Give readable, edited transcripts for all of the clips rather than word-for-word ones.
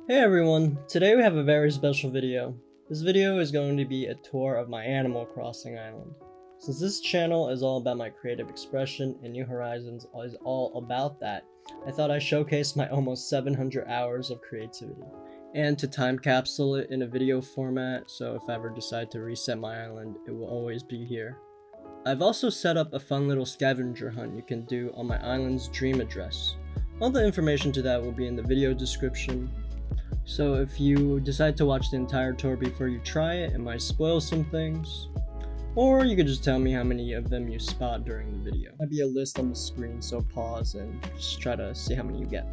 Hey everyone, today we have a very special video. This video is going to be a tour of my Animal Crossing island. Since this channel is all about my creative expression and New Horizons is all about that, I thought I'd showcase my almost 700 hours of creativity. And to time capsule it in a video format, so if I ever decide to reset my island, it will always be here. I've also set up a fun little scavenger hunt you can do on my island's dream address. All the information to that will be in the video description. So if you decide to watch the entire tour before you try it, it might spoil some things. Or you could just tell me how many of them you spot during the video. Might be a list on the screen, so pause and just try to see how many you get.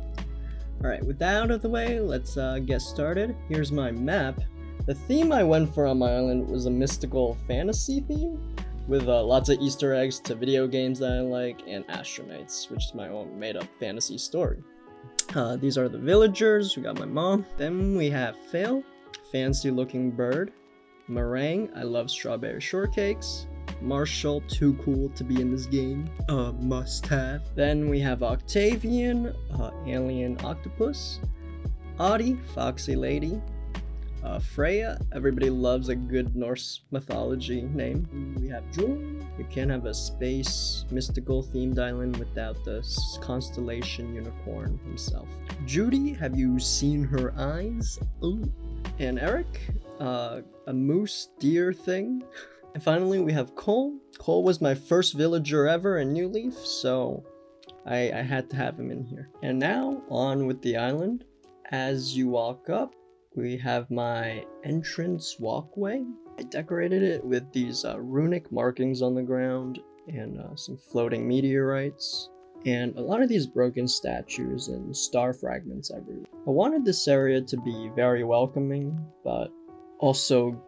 Alright, with that out of the way, let's get started. Here's my map. The theme I went for on my island was a mystical fantasy theme, with lots of Easter eggs to video games that I like, and ASTRAnights, which is my own made-up fantasy story. These are the villagers. We got my mom. Then we have Phil, fancy looking bird. Meringue, I love strawberry shortcakes. Marshall, too cool to be in this game, must have. Then we have Octavian, alien octopus. Audie, foxy lady. Freya, everybody loves a good Norse mythology name. We have Julian. You can't have a space mystical themed island without the constellation unicorn himself. Judy, have you seen her eyes? Ooh. And Eric, a moose deer thing. And finally we have Cole. Cole was my first villager ever in New Leaf, so I had to have him in here. And now on with the island. As you walk up, we have my entrance walkway. I decorated it with these runic markings on the ground and some floating meteorites and a lot of these broken statues and star fragments everywhere. I wanted this area to be very welcoming, but also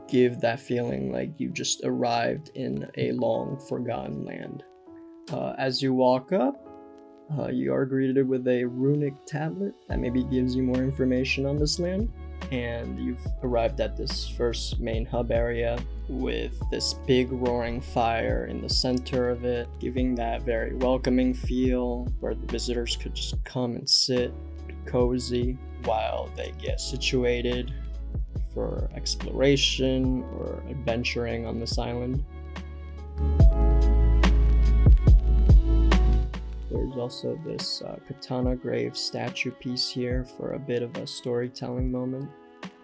give that feeling like you just arrived in a long forgotten land. As you walk up, you are greeted with a runic tablet that maybe gives you more information on this land. And you've arrived at this first main hub area with this big roaring fire in the center of it, giving that very welcoming feel where the visitors could just come and sit, be cozy, while they get situated for exploration or adventuring on this island. There's also this katana grave statue piece here for a bit of a storytelling moment,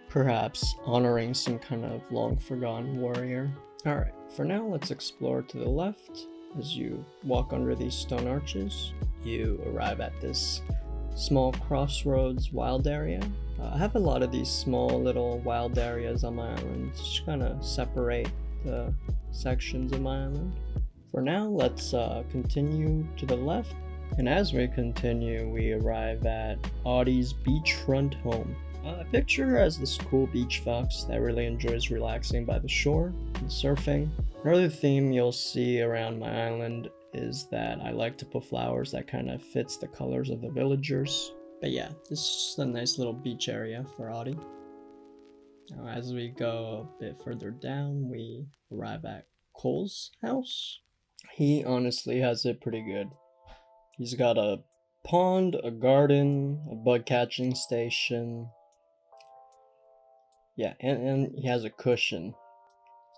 perhaps honoring some kind of long forgotten warrior. Alright, for now let's explore to the left. As you walk under these stone arches, you arrive at this small Crossroads wild area. I have a lot of these small little wild areas on my island, just kind of separate the sections of my island. For now, let's continue to the left, and as we continue, we arrive at Audie's beachfront home. I picture her as this cool beach fox that really enjoys relaxing by the shore and surfing. Another theme you'll see around my island is that I like to put flowers that kind of fits the colors of the villagers. But yeah, this is just a nice little beach area for Audie. Now, as we go a bit further down, we arrive at Cole's house. He honestly has it pretty good. He's got a pond, a garden, a bug catching station. Yeah, and he has a cushion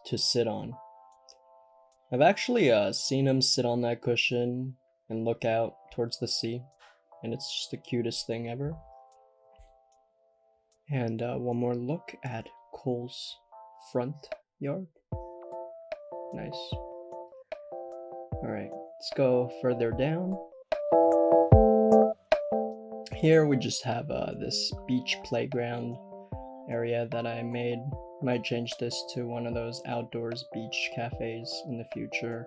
to sit on. I've actually seen him sit on that cushion and look out towards the sea, and it's just the cutest thing ever. And one more look at Cole's front yard. Nice. Alright, let's go further down. Here we just have this beach playground area that I made. Might change this to one of those outdoors beach cafes in the future.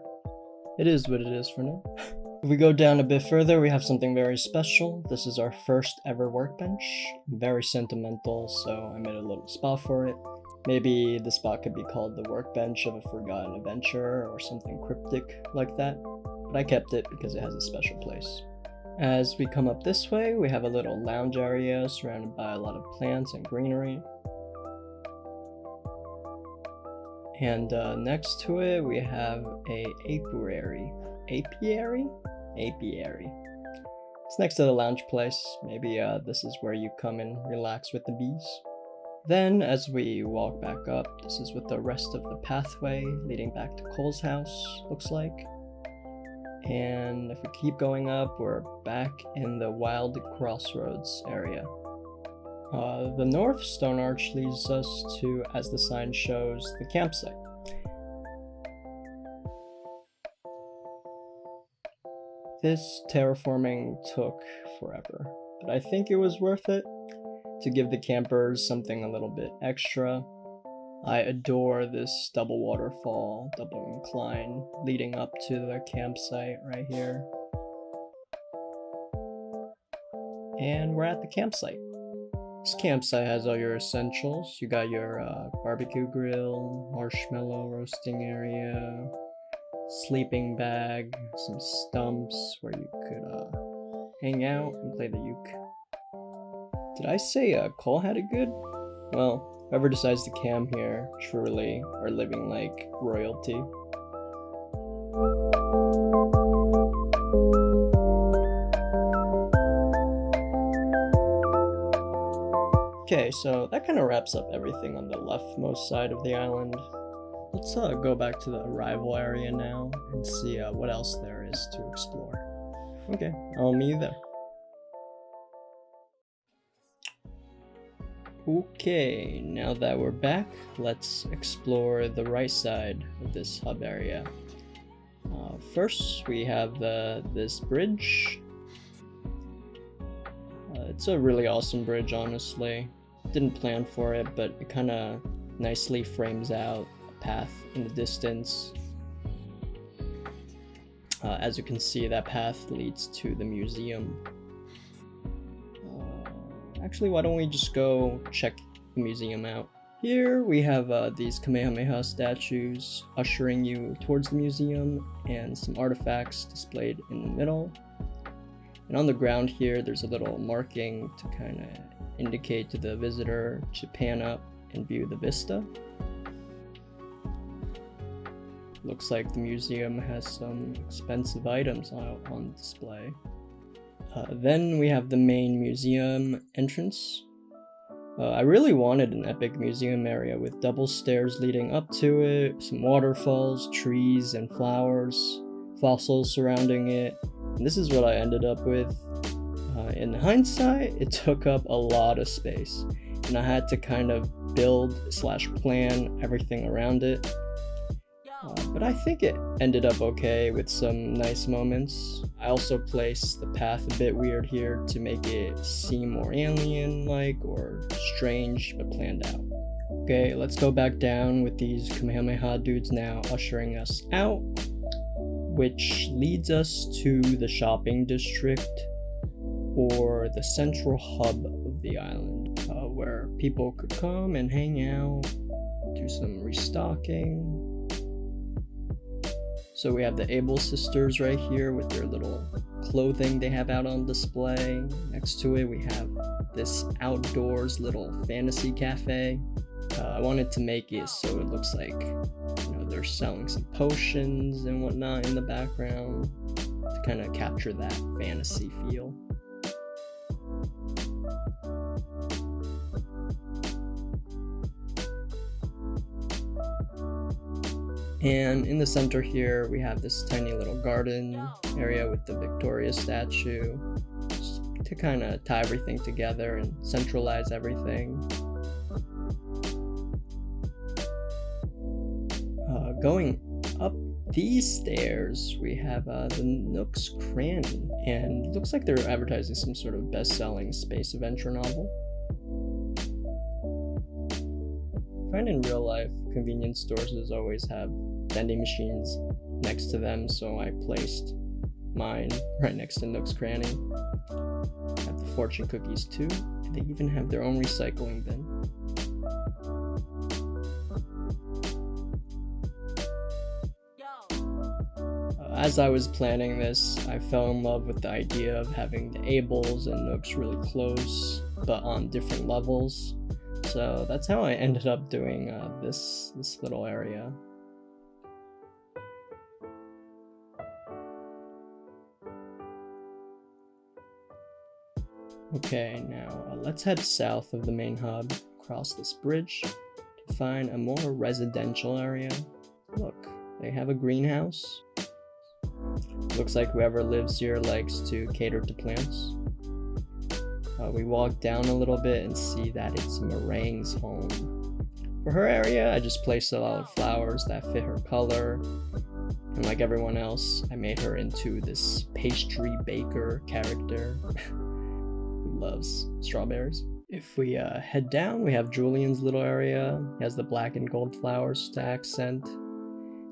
It is what it is for now. If we go down a bit further, we have something very special. This is our first ever workbench. Very sentimental, so I made a little spot for it. Maybe the spot could be called the workbench of a forgotten adventurer or something cryptic like that, but I kept it because it has a special place. As we come up this way, we have a little lounge area surrounded by a lot of plants and greenery. And next to it, we have a apiary. Apiary? Apiary. It's next to the lounge place. Maybe this is where you come and relax with the bees. Then, as we walk back up, this is what the rest of the pathway leading back to Cole's house looks like. And if we keep going up, we're back in the wild Crossroads area. The north stone arch leads us to, as the sign shows, the campsite. This terraforming took forever, but I think it was worth it to give the campers something a little bit extra. I adore this double waterfall, double incline leading up to the campsite right here. And we're at the campsite. This campsite has all your essentials. You got your barbecue grill, marshmallow roasting area, sleeping bag, some stumps where you could hang out and play the uke. Did I say Cole had it good? Well, whoever decides to camp here truly are living like royalty. Okay, so that kind of wraps up everything on the leftmost side of the island. Let's go back to the arrival area now and see what else there is to explore. Okay, I'll meet you there. Okay, now that we're back, let's explore the right side of this hub area. First, we have this bridge. It's a really awesome bridge, honestly. Didn't plan for it, but it kind of nicely frames out a path in the distance. As you can see, that path leads to the museum. Actually, why don't we just go check the museum out? Here we have these Kamehameha statues ushering you towards the museum and some artifacts displayed in the middle. And on the ground here, there's a little marking to kind of indicate to the visitor to pan up and view the vista. Looks like the museum has some expensive items out on display. Then we have the main museum entrance. I really wanted an epic museum area with double stairs leading up to it, some waterfalls, trees, and flowers, fossils surrounding it. And this is what I ended up with. In hindsight, it took up a lot of space, and I had to kind of build/plan everything around it. But I think it ended up okay with some nice moments. I also placed the path a bit weird here to make it seem more alien-like or strange, but planned out. Okay, let's go back down with these Kamehameha dudes now ushering us out, which leads us to the shopping district, or the central hub of the island, where people could come and hang out, do some restocking. So we have the Able sisters right here with their little clothing they have out on display. Next to it we have this outdoors little fantasy cafe. I wanted to make it so it looks like, you know, they're selling some potions and whatnot in the background to kind of capture that fantasy feel. And in the center here, we have this tiny little garden area with the Victoria statue, just to kind of tie everything together and centralize everything. Going up these stairs, we have the Nook's Cranny, and it looks like they're advertising some sort of best-selling space adventure novel. I find in real life, convenience stores always have vending machines next to them, so I placed mine right next to Nook's Cranny. Have the fortune cookies too, and they even have their own recycling bin. As I was planning this, I fell in love with the idea of having the Ables and Nooks really close, but on different levels. So that's how I ended up doing this little area. Okay, now let's head south of the main hub, across this bridge, to find a more residential area. Look, they have a greenhouse. Looks like whoever lives here likes to cater to plants. We walk down a little bit and see that it's Meringue's home. For her area, I just placed a lot of flowers that fit her color. And like everyone else, I made her into this pastry baker character who loves strawberries. If we head down, we have Julian's little area. He has the black and gold flowers to accent.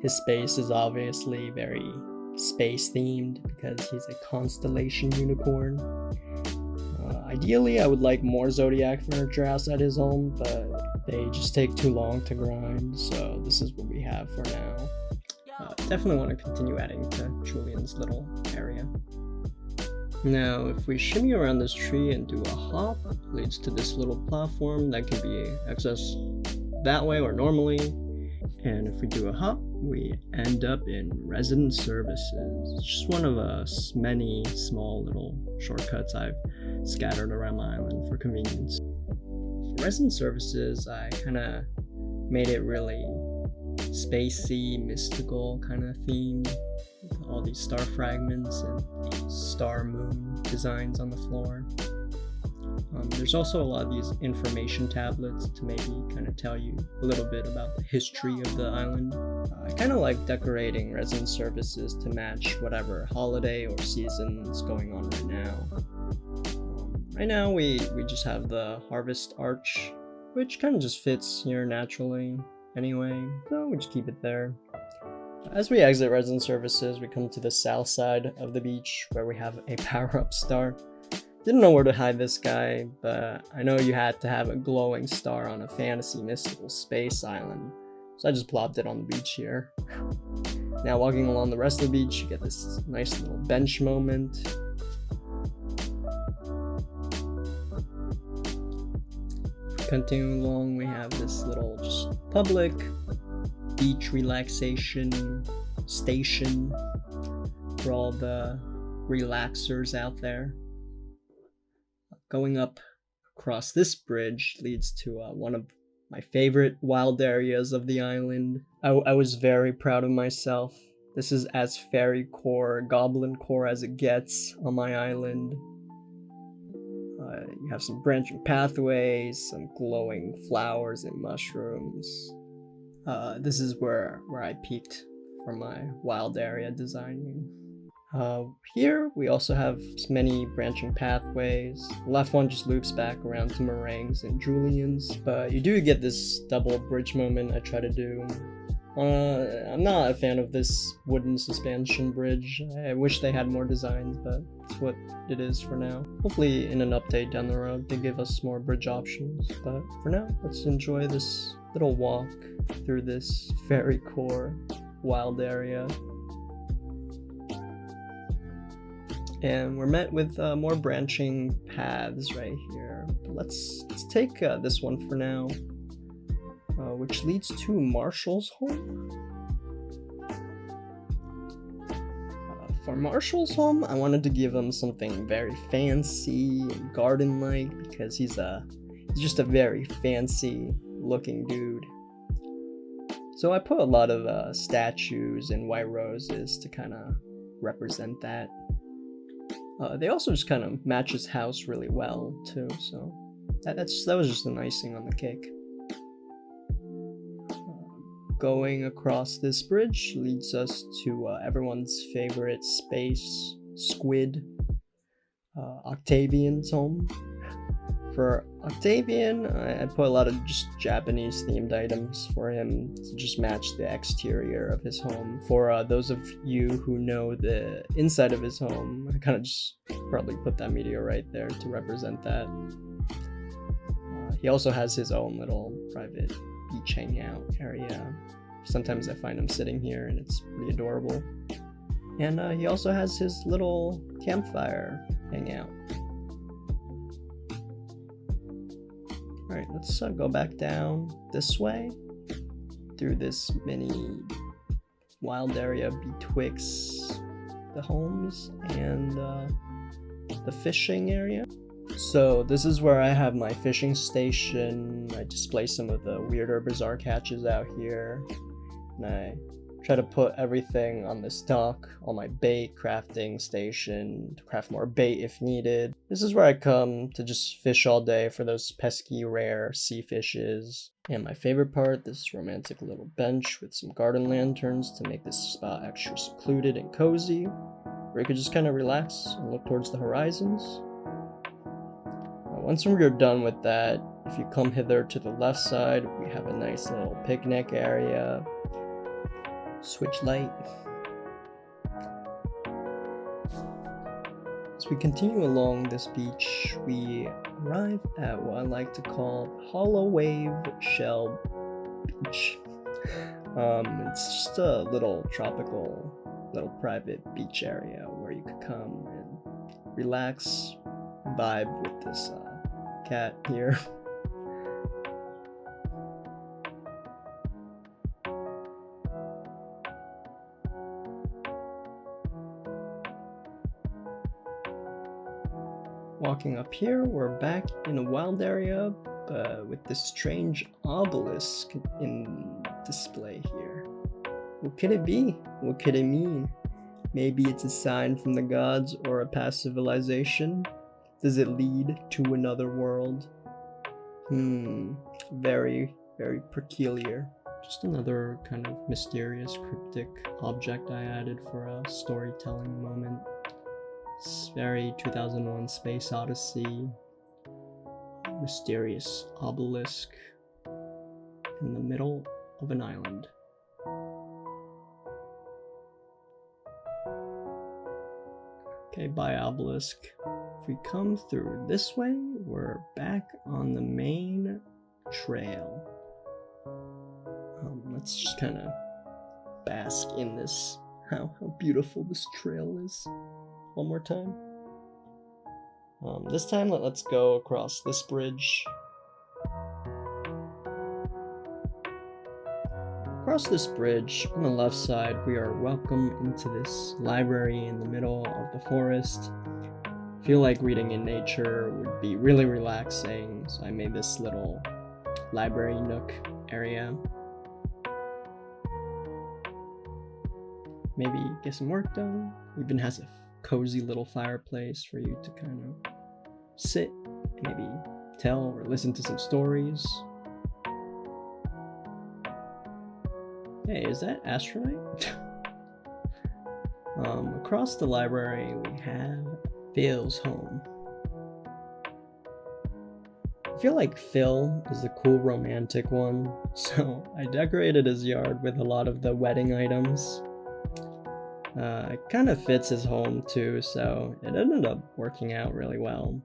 His space is obviously very space themed because he's a constellation unicorn. Ideally, I would like more zodiac furniture outside his home, but they just take too long to grind, so this is what we have for now. Definitely want to continue adding to Julian's little area. Now, if we shimmy around this tree and do a hop, it leads to this little platform that can be accessed that way or normally. And if we do a hop, we end up in Resident Services. It's just one of many small little shortcuts I've scattered around my island for convenience. For Resident Services, I kind of made it really spacey, mystical kind of theme, with all these star fragments and star moon designs on the floor. There's also a lot of these information tablets to maybe kind of tell you a little bit about the history of the island. I kind of like decorating Resident Services to match whatever holiday or season is going on right now. Right now we just have the Harvest Arch, which kind of just fits here naturally anyway, so we just keep it there. As we exit Resident Services, we come to the south side of the beach where we have a power-up star. Didn't know where to hide this guy, but I know you had to have a glowing star on a fantasy mystical space island, so I just plopped it on the beach here. Now walking along the rest of the beach, you get this nice little bench moment. Continuing along, we have this little just public beach relaxation station for all the relaxers out there. Going up across this bridge leads to one of my favorite wild areas of the island. I was very proud of myself. This is as fairy core, goblin core as it gets on my island. You have some branching pathways, some glowing flowers and mushrooms. This is where I peaked for my wild area designing. Here we also have many branching pathways. The left one just loops back around to Meringue's and Julian's, but you do get this double bridge moment I try to do. I'm not a fan of this wooden suspension bridge. I wish they had more designs, but it's what it is for now. Hopefully in an update down the road they give us more bridge options, but for now let's enjoy this little walk through this fairy core wild area. And we're met with more branching paths right here. But let's take this one for now, which leads to Marshall's home. For Marshall's home, I wanted to give him something very fancy and garden-like because he's just a very fancy looking dude. So I put a lot of statues and white roses to kind of represent that. They also just kind of match his house really well too, so that was just an icing on the cake. Going across this bridge leads us to everyone's favorite space squid, Octavians Home. For Octavian, I put a lot of just Japanese themed items for him to just match the exterior of his home. For those of you who know the inside of his home, I kind of just probably put that meteorite there to represent that. He also has his own little private beach hangout area. Sometimes I find him sitting here and it's pretty adorable. And he also has his little campfire hangout. Alright, let's go back down this way through this mini wild area betwixt the homes and the fishing area. So this is where I have my fishing station. I display some of the weirder bizarre catches out here. And I try to put everything on this dock, all my bait crafting station, to craft more bait if needed. This is where I come to just fish all day for those pesky rare sea fishes. And my favorite part, this romantic little bench with some garden lanterns to make this spot extra secluded and cozy, where you could just kind of relax and look towards the horizons. Once we're done with that, if you come hither to the left side, we have a nice little picnic area. Switch light. As we continue along this beach, we arrive at what I like to call Hollow Wave Shell Beach. It's just a little tropical, little private beach area where you could come and relax, vibe with this cat here. Walking up here, we're back in a wild area, with this strange obelisk in display here. What could it be? What could it mean? Maybe it's a sign from the gods or a past civilization? Does it lead to another world? Very, very peculiar. Just another kind of mysterious, cryptic object I added for a storytelling moment. It's very 2001 Space Odyssey. Mysterious obelisk in the middle of an island. Okay, bye obelisk. If we come through this way, we're back on the main trail. Let's just kind of bask in this, how beautiful this trail is. One more time. This time let's go across this bridge. Across this bridge, on the left side, we are welcome into this library in the middle of the forest. I feel like reading in nature would be really relaxing, so I made this little library nook area. Maybe get some work done. Even has a cozy little fireplace for you to kind of sit, maybe tell or listen to some stories. Hey, is that ASTRAnight? Across the library we have Phil's home. I feel like Phil is the cool romantic one, so I decorated his yard with a lot of the wedding items. It kind of fits his home too, so it ended up working out really well.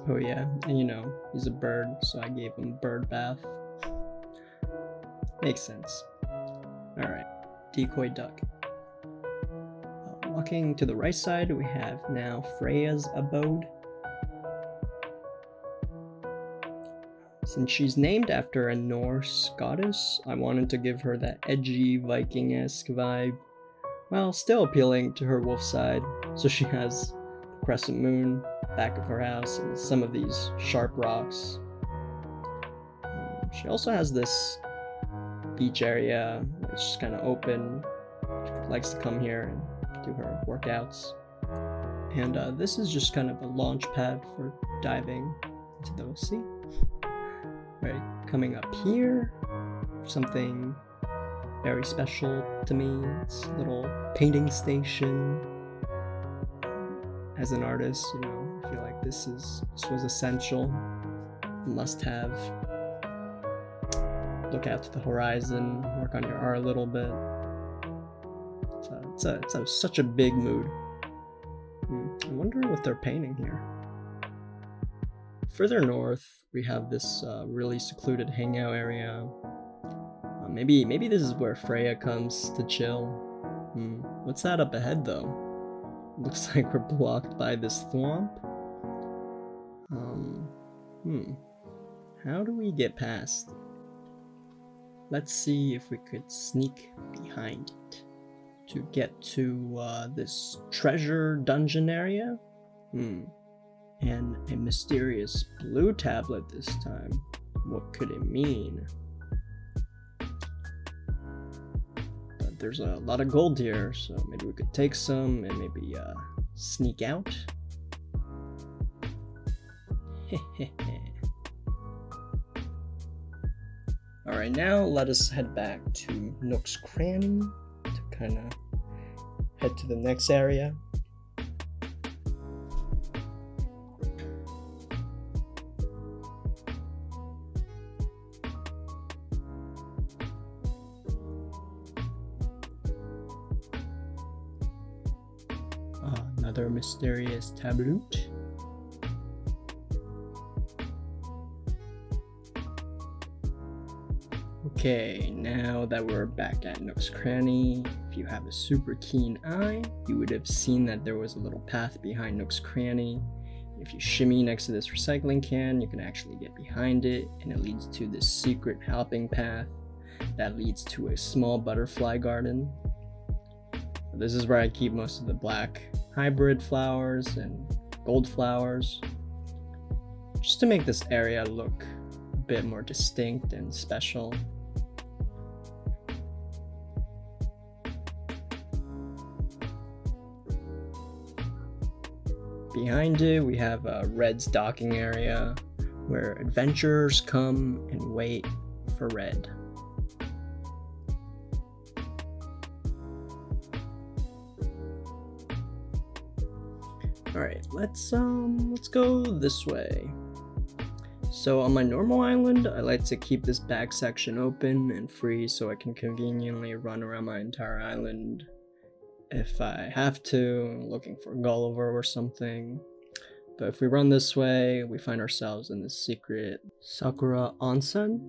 Oh yeah, and you know, he's a bird, so I gave him bird bath. Makes sense. Alright, decoy duck. Walking to the right side, we have now Freya's abode. Since she's named after a Norse goddess, I wanted to give her that edgy Viking-esque vibe, while still appealing to her wolf side. So she has the crescent moon back of her house and some of these sharp rocks. She also has this beach area where it's just kind of open. She likes to come here and do her workouts. And this is just kind of a launch pad for diving into the sea. Right, coming up here, something very special to me. It's a little painting station. As an artist, you know, I feel like this was essential, must have. Look out to the horizon, work on your art a little bit. So it's such a big mood. I wonder what they're painting here. Further north, we have this really secluded hangout area. Maybe this is where Freya comes to chill. What's that up ahead though? Looks like we're blocked by this thwomp. How do we get past? Let's see if we could sneak behind it. to get to this treasure dungeon area. And a mysterious blue tablet this time. What could it mean? But there's a lot of gold here, so maybe we could take some and maybe sneak out. Alright, now let us head back to Nook's Cranny to kind of head to the next area. Another mysterious tablet. Okay, now that we're back at Nook's Cranny, if you have a super keen eye, you would have seen that there was a little path behind Nook's Cranny. If you shimmy next to this recycling can, you can actually get behind it, and it leads to this secret hopping path that leads to a small butterfly garden. This is where I keep most of the black hybrid flowers and gold flowers, just to make this area look a bit more distinct and special. Behind it, we have Red's docking area, where adventurers come and wait for Red. Alright, let's go this way. So on my normal island, I like to keep this back section open and free so I can conveniently run around my entire island if I have to, looking for Gulliver or something. But if we run this way, we find ourselves in this secret Sakura Onsen.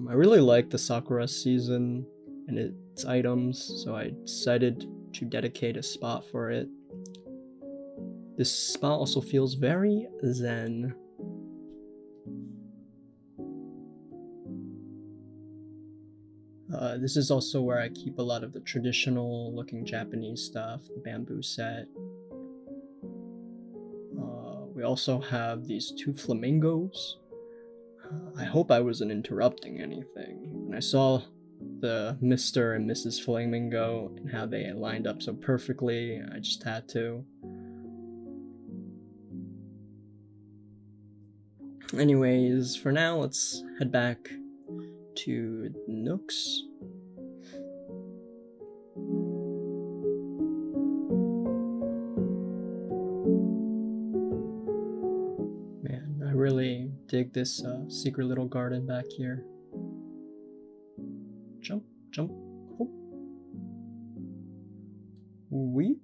I really like the Sakura season and its items, so I decided to dedicate a spot for it. This spot also feels very zen. This is also where I keep a lot of the traditional looking Japanese stuff, the bamboo set. We also have these two flamingos. I hope I wasn't interrupting anything. When I saw the Mr. and Mrs. Flamingo and how they lined up so perfectly, I just had to. Anyways, for now, let's head back to Nook's. Man, I really dig this secret little garden back here. Jump, jump, hop. Wee.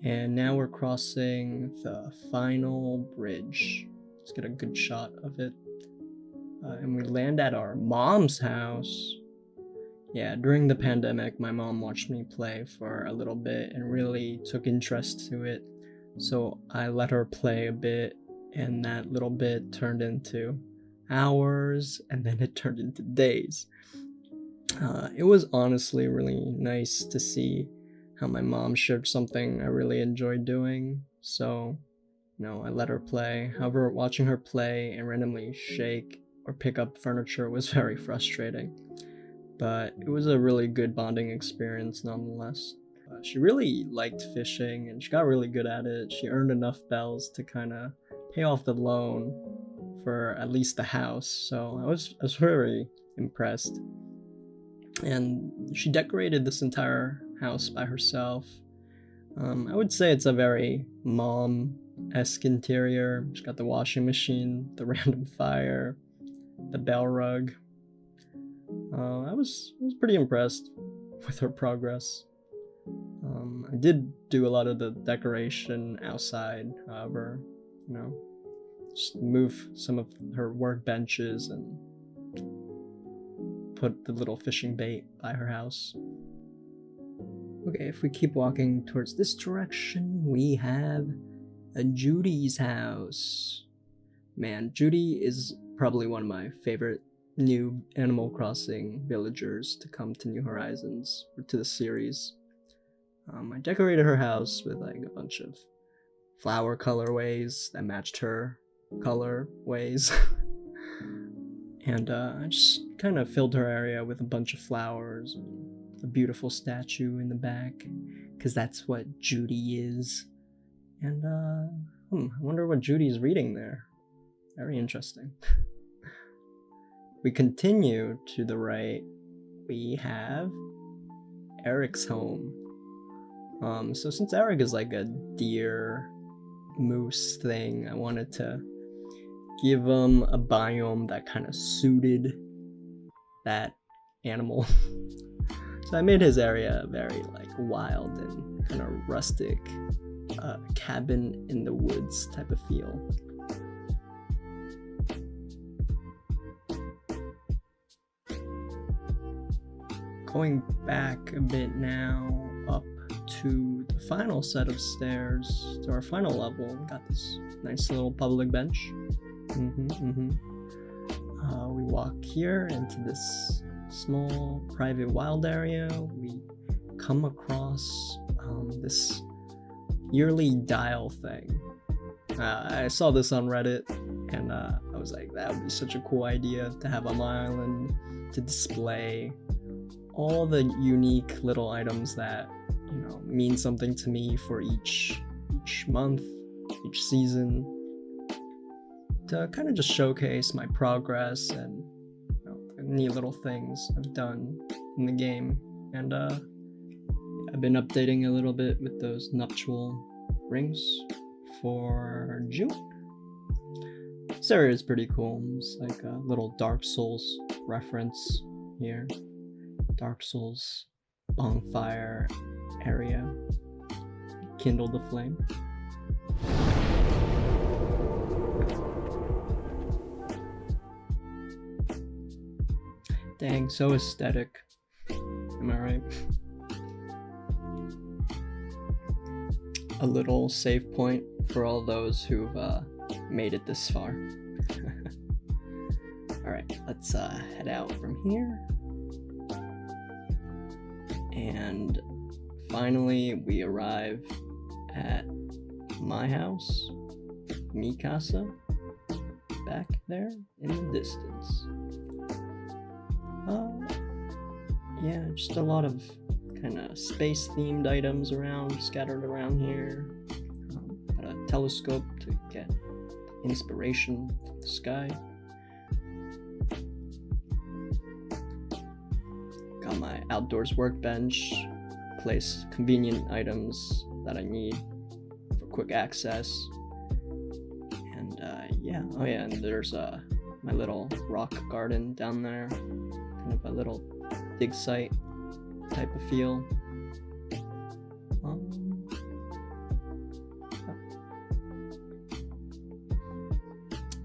And now we're crossing the final bridge. Let's get a good shot of it. And we land at our mom's house. Yeah, during the pandemic, my mom watched me play for a little bit and really took interest to it. So I let her play a bit, and that little bit turned into hours, and then it turned into days. It was honestly really nice to see how my mom shared something I really enjoyed doing, so, I let her play. However, watching her play and randomly shake or pick up furniture was very frustrating, but it was a really good bonding experience nonetheless. She really liked fishing, and she got really good at it. She earned enough bells to kind of pay off the loan for at least the house, so I was very impressed. And she decorated this entire house by herself. I would say it's a very mom-esque interior. She's got the washing machine, the random fire, the bell rug. I was pretty impressed with her progress. I did do a lot of the decoration outside, however, just move some of her workbenches and put the little fishing bait by her house. Okay, if we keep walking towards this direction, we have a Judys House. Man, Judy is probably one of my favorite new Animal Crossing villagers to come to New Horizons, or to the series. I decorated her house with like a bunch of flower colorways that matched her colorways. And I just kind of filled her area with a bunch of flowers and a beautiful statue in the back, because that's what Judy is. And I wonder what Judy's reading there. Very interesting. We continue to the right. We have Eric's home. So since Eric is like a deer moose thing, I wanted to give him a biome that kind of suited that animal. So I made his area very like wild and kind of rustic, cabin in the woods type of feel. Going back a bit now, up to the final set of stairs, to our final level, we got this nice little public bench. We walk here into this small private wild area. We come across this yearly dial thing. I saw this on Reddit, and I was like, that would be such a cool idea to have on my island, to display all the unique little items that, you know, mean something to me for each month, each season, to kind of just showcase my progress and, you know, the neat little things I've done in the game. And I've been updating a little bit with those nuptial rings for June. This area is pretty cool. It's like a little Dark Souls reference here. Dark Souls Bonfire Area. Kindle the flame. Dang, so aesthetic. Am I right? A little save point for all those who've made it this far. Alright, let's head out from here. And finally, we arrive at my house, mi casa, back there in the distance. Yeah, just a lot of kind of space-themed items scattered around here. Got a telescope to get inspiration from the sky. Got my outdoors workbench, place convenient items that I need for quick access. And yeah, oh yeah, and there's my little rock garden down there, kind of a little dig site type of feel.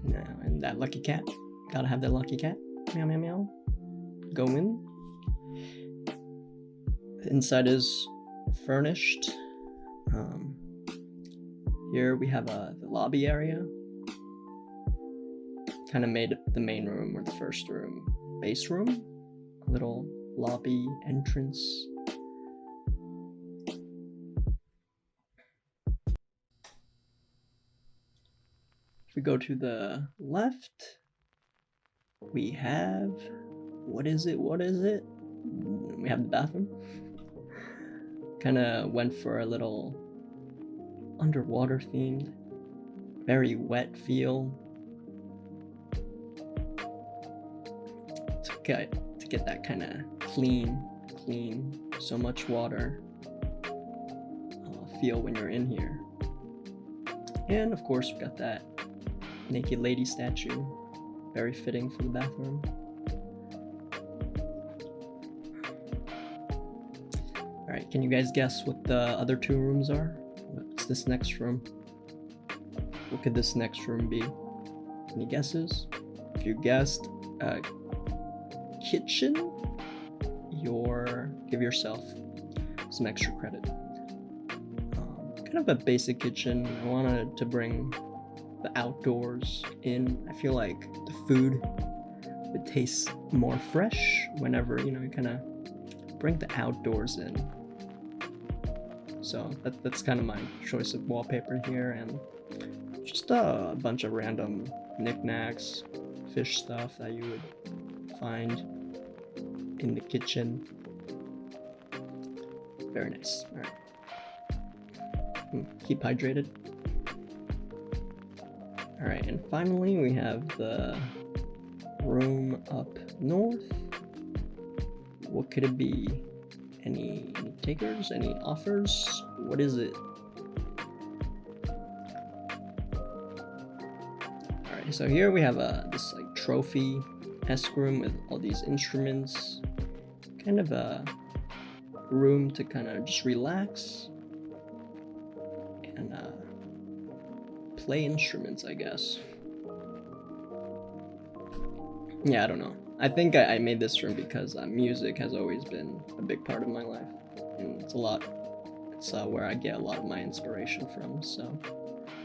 Now, and that lucky cat, gotta have that lucky cat. Meow meow meow. Go in. The inside is furnished. Here we have the lobby area. Kind of made the main room, or the first room, base room. A little lobby entrance. If we go to the left, we have, what is it? We have the bathroom. Kind of went for a little underwater themed, very wet feel. To get that kind of clean, so much water feel when you're in here. And of course, we got that naked lady statue, very fitting for the bathroom. Alright, can you guys guess what the other two rooms are? What's this next room? What could this next room be? Any guesses? If you guessed kitchen, give yourself some extra credit. Kind of a basic kitchen. I wanted to bring the outdoors in. I feel like the food it tastes more fresh whenever, you know, you kind of bring the outdoors in. So that's kind of my choice of wallpaper here, and just a bunch of random knickknacks, fish stuff that you would find in the kitchen. Very nice. All right. Keep hydrated. All right, and finally we have the room up north. What could it be? Any takers? Any offers? What is it? Alright, so here we have this like trophy-esque room with all these instruments. Kind of a room to kind of just relax and play instruments, I guess. Yeah, I don't know. I think I made this room because music has always been a big part of my life, and it's where I get a lot of my inspiration from, so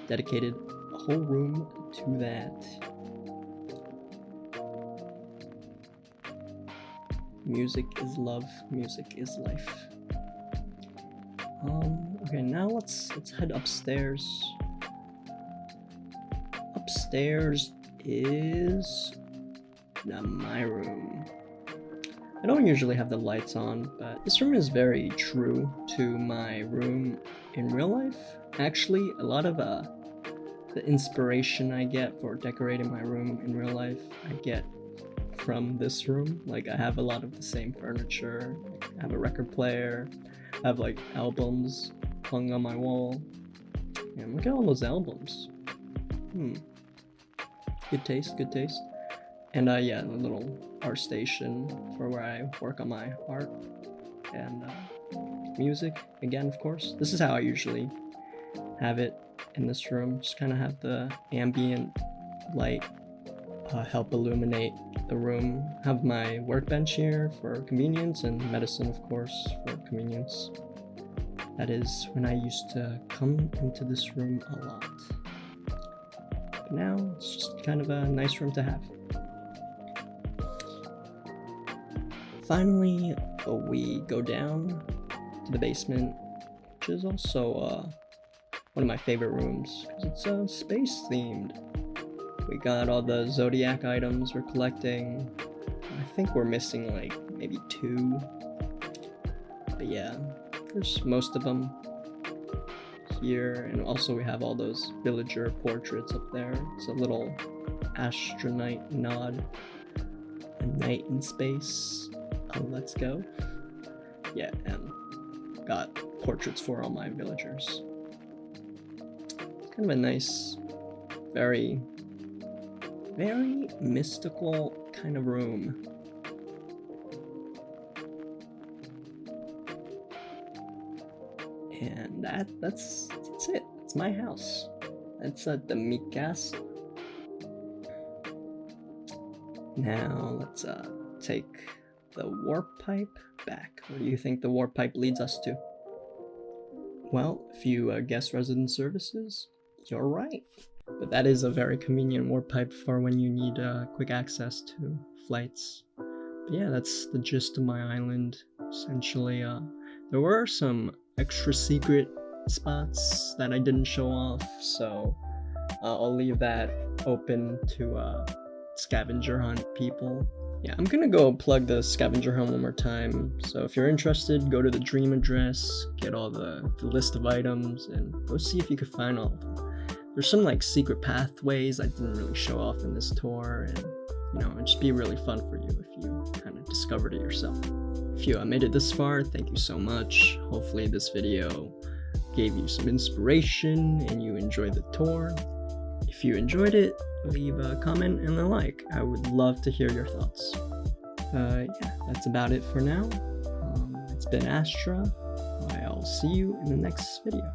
dedicated a whole room to that. Music is love, music is life. Okay, now let's head upstairs. Upstairs is my room. I don't usually have the lights on, but this room is very true to my room in real life. Actually, a lot of the inspiration I get for decorating my room in real life, I get from this room. Like, I have a lot of the same furniture. I have a record player. I have like albums hung on my wall. And look at all those albums. Good taste, good taste. And yeah, the little art station for where I work on my art. And music, again, of course. This is how I usually have it in this room. Just kind of have the ambient light help illuminate the room. Have my workbench here for convenience, and medicine, of course, for convenience. That is when I used to come into this room a lot. But now, it's just kind of a nice room to have. Finally, we go down to the basement, which is also one of my favorite rooms, because it's space themed. We got all the Zodiac items we're collecting. I think we're missing like maybe 2. But yeah, there's most of them here. And also we have all those villager portraits up there. It's a little ASTRAnight nod. A night in space. Let's go. Yeah, and got portraits for all my villagers. It's kind of a nice, very mystical kind of room. And that's it. It's my house. That's the Mikas. Now let's take the warp pipe back. Where do you think the warp pipe leads us to? Well, if you guess resident services, you're right. But that is a very convenient warp pipe for when you need quick access to flights. But yeah, that's the gist of my island. Essentially, there were some extra secret spots that I didn't show off, so I'll leave that open to scavenger hunt people. Yeah, I'm gonna go plug the scavenger hunt one more time. So if you're interested, go to the dream address, get all the list of items, and go see if you can find all of them. There's some like secret pathways I didn't really show off in this tour, and you know, it'd just be really fun for you if you kind of discovered it yourself. If you made it this far, thank you so much. Hopefully this video gave you some inspiration and you enjoyed the tour. If you enjoyed it, leave a comment and a like. I would love to hear your thoughts. Yeah, that's about it for now. It's been Astra. I'll see you in the next video.